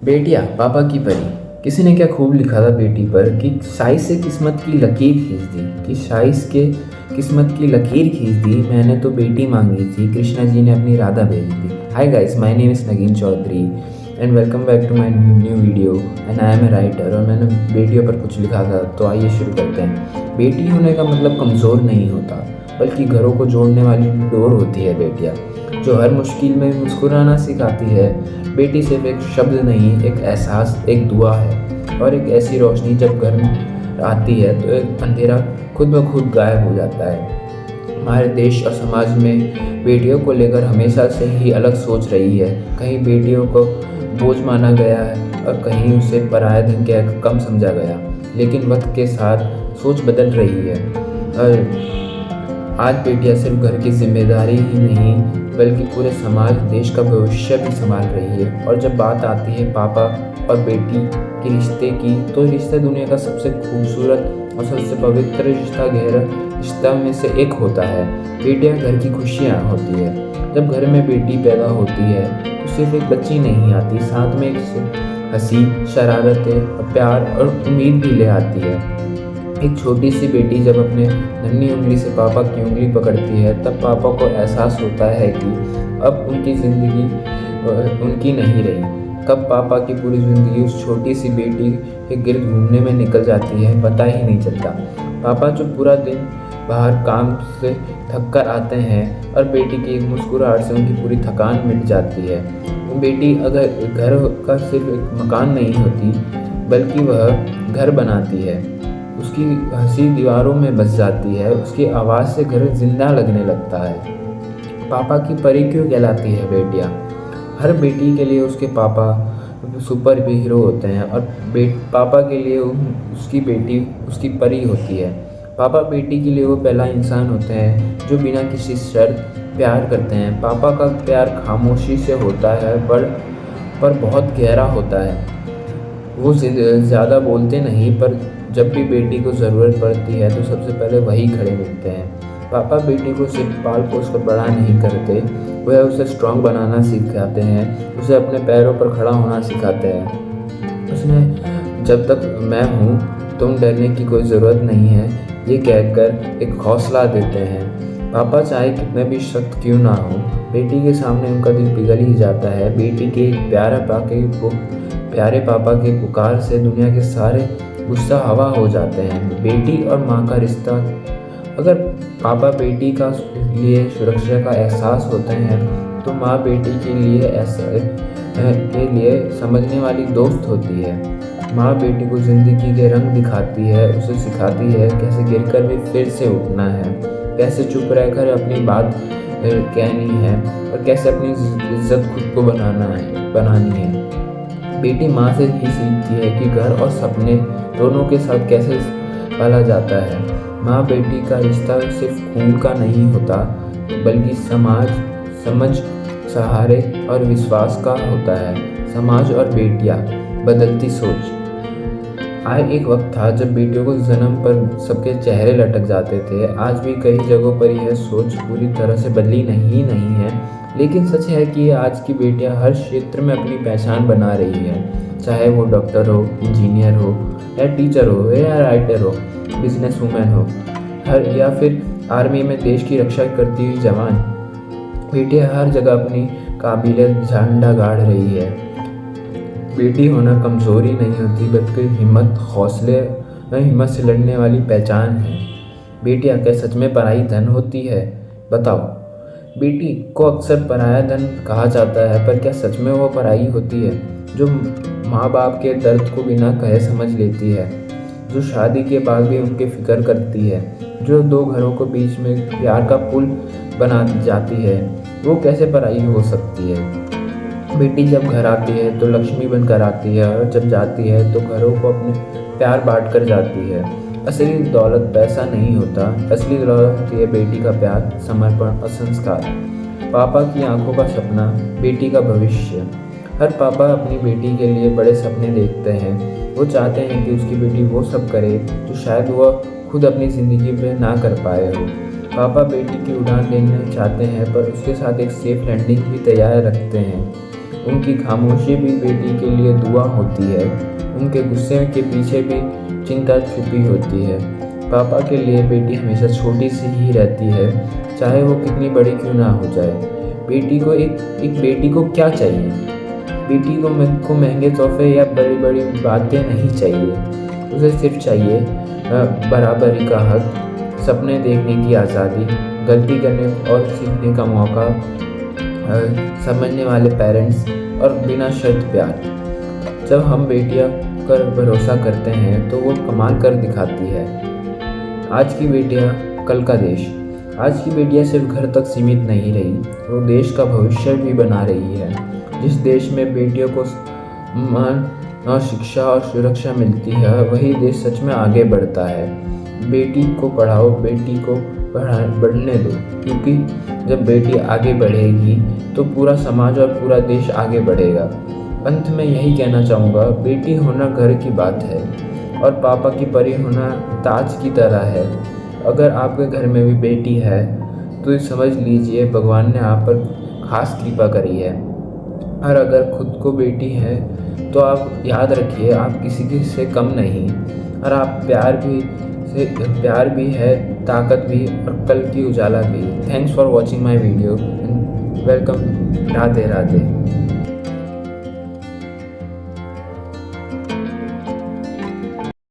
बेटिया पापा की परी। किसी ने क्या खूब लिखा था बेटी पर कि शाइज से किस्मत की लकीर खींच दी, कि शाइज के किस्मत की लकीर खींच दी। मैंने तो बेटी मांगी थी, कृष्णा जी ने अपनी राधा भेजी थी। Hi guys, my name is Nageen Chaudhary and welcome back to my new video and I am a writer. और मैंने बेटियों पर कुछ लिखा था, तो आइए शुरू करते हैं। बेटी होने का मतलब कमज़ोर नहीं होता, बल्कि घरों को जोड़ने वाली डोर होती है बेटियाँ, जो हर मुश्किल में मुस्कुराना सिखाती है। बेटी सिर्फ एक शब्द नहीं, एक एहसास, एक दुआ है और एक ऐसी रोशनी जब घर में आती है तो एक अंधेरा खुद ब खुद गायब हो जाता है। हमारे देश और समाज में बेटियों को लेकर हमेशा से ही अलग सोच रही है। कहीं बेटियों को बोझ माना गया है और कहीं उसे पराया धन कहकर कम समझा गया। लेकिन वक्त के साथ सोच बदल रही है और आज बेटियां सिर्फ घर की जिम्मेदारी ही नहीं, बल्कि पूरे समाज, देश का भविष्य भी संभाल रही है। और जब बात आती है पापा और बेटी के रिश्ते की, तो रिश्ता दुनिया का सबसे खूबसूरत और सबसे पवित्र रिश्ता, गहरा रिश्ता में से एक होता है। बेटियां घर की खुशियाँ होती है। जब घर में बेटी पैदा होती है तो सिर्फ एक बच्ची नहीं आती, साथ में एक हंसी, शरारतें, प्यार और उम्मीद भी ले आती है। एक छोटी सी बेटी जब अपने नन्ही उंगली से पापा की उंगली पकड़ती है, तब पापा को एहसास होता है कि अब उनकी ज़िंदगी उनकी नहीं रही। कब पापा की पूरी ज़िंदगी उस छोटी सी बेटी के गिर्द घूमने में निकल जाती है, पता ही नहीं चलता। पापा जो पूरा दिन बाहर काम से थक कर आते हैं और बेटी की एक मुस्कुराहट से उनकी पूरी थकान मिट जाती है। बेटी अगर घर का सिर्फ एक मकान नहीं होती, बल्कि वह घर बनाती है। उसकी हंसी दीवारों में बस जाती है, उसकी आवाज़ से घर जिंदा लगने लगता है। पापा की परी क्यों कहलाती है बेटियाँ? हर बेटी के लिए उसके पापा सुपर हीरो होते हैं और पापा के लिए उसकी बेटी उसकी परी होती है। पापा बेटी के लिए वो पहला इंसान होते हैं जो बिना किसी शर्त प्यार करते हैं। पापा का प्यार खामोशी से होता है, पर बहुत गहरा होता है। वो ज़्यादा बोलते नहीं, पर जब भी बेटी को ज़रूरत पड़ती है तो सबसे पहले वही खड़े मिलते हैं। पापा बेटी को सिर्फ पाल पोस कर बड़ा नहीं करते, वह उसे स्ट्रांग बनाना सिखाते हैं, उसे अपने पैरों पर खड़ा होना सिखाते हैं। उसने जब तक मैं हूँ तुम डरने की कोई ज़रूरत नहीं है, ये कहकर एक हौसला देते हैं। पापा चाहे कितने भी सख्त क्यों ना हो, बेटी के सामने उनका दिल पिघल ही जाता है। बेटी के प्यारे पापा के पुकार से दुनिया के सारे गुस्सा हवा हो जाते हैं। बेटी और माँ का रिश्ता, अगर पापा बेटी का लिए सुरक्षा का एहसास होते हैं, तो माँ बेटी के लिए समझने वाली दोस्त होती है। माँ बेटी को ज़िंदगी के रंग दिखाती है, उसे सिखाती है कैसे गिरकर भी फिर से उठना है, कैसे चुप रहकर अपनी बात कहनी है और कैसे अपनी इज्जत खुद को बनानी है। बेटी माँ से ही सीखती है कि घर और सपने दोनों के साथ कैसे पाला जाता है। माँ बेटी का रिश्ता सिर्फ खून का नहीं होता, बल्कि समझ, सहारे और विश्वास का होता है। समाज और बेटियाँ, बदलती सोच। एक वक्त था जब बेटियों को जन्म पर सबके चेहरे लटक जाते थे। आज भी कई जगहों पर यह सोच पूरी तरह से बदली नहीं है, लेकिन सच है कि आज की बेटियां हर क्षेत्र में अपनी पहचान बना रही है। चाहे वो डॉक्टर हो, इंजीनियर हो या टीचर हो या राइटर हो, बिजनेस वूमेन हो, या फिर आर्मी में देश की रक्षा करती हुई जवान, बेटियां हर जगह अपनी काबिलियत झंडा गाड़ रही है। बेटी होना कमज़ोरी नहीं होती, बल्कि हिम्मत से लड़ने वाली पहचान है। बेटियां क्या सच में पराई धन होती है? बताओ। बेटी को अक्सर पराया धन कहा जाता है, पर क्या सच में वो पराई होती है? जो माँ बाप के दर्द को बिना कहे समझ लेती है, जो शादी के बाद भी उनकी फिक्र करती है, जो दो घरों के बीच में प्यार का पुल बना जाती है, वो कैसे पराई हो सकती है? बेटी जब घर आती है तो लक्ष्मी बनकर आती है, और जब जाती है तो घरों को अपने प्यार बांट कर जाती है। असली दौलत पैसा नहीं होता, असली दौलत होती है बेटी का प्यार, समर्पण और संस्कार। पापा की आंखों का सपना, बेटी का भविष्य। हर पापा अपनी बेटी के लिए बड़े सपने देखते हैं। वो चाहते हैं कि उसकी बेटी वो सब करे जो शायद वह खुद अपनी ज़िंदगी में ना कर पाए हो। पापा बेटी की उड़ान लेना चाहते हैं, पर उसके साथ एक सेफ लैंडिंग भी तैयार रखते हैं। उनकी खामोशी भी बेटी के लिए दुआ होती है। उनके गुस्से के पीछे भी चिंता छुपी होती है। पापा के लिए बेटी हमेशा छोटी सी ही रहती है, चाहे वो कितनी बड़ी क्यों ना हो जाए। बेटी को एक बेटी को क्या चाहिए? बेटी को महंगे तोहफे या बड़ी बड़ी बातें नहीं चाहिए। उसे सिर्फ चाहिए बराबरी का हक, सपने देखने की आज़ादी, गलती करने और सीखने का मौका, समझने वाले पेरेंट्स और बिना शर्त प्यार। जब हम बेटियां पर भरोसा करते हैं तो वो कमाल कर दिखाती है। आज की बेटियां कल का देश। आज की बेटियां सिर्फ घर तक सीमित नहीं रही, वो देश का भविष्य भी बना रही है। जिस देश में बेटियों को मान और शिक्षा और सुरक्षा मिलती है, वही देश सच में आगे बढ़ता है। बेटी को पढ़ाओ, बेटी को बढ़ने दो, क्योंकि जब बेटी आगे बढ़ेगी तो पूरा समाज और पूरा देश आगे बढ़ेगा। अंत में यही कहना चाहूँगा, बेटी होना घर की बात है और पापा की परी होना ताज की तरह है। अगर आपके घर में भी बेटी है तो समझ लीजिए भगवान ने आप पर खास कृपा करी है। और अगर खुद को बेटी है तो आप याद रखिए, आप किसी से कम नहीं, और आप प्यार भी है, ताकत भी, और कल की उजाला भी। Thanks for watching my video and welcome. Radhe Radhe.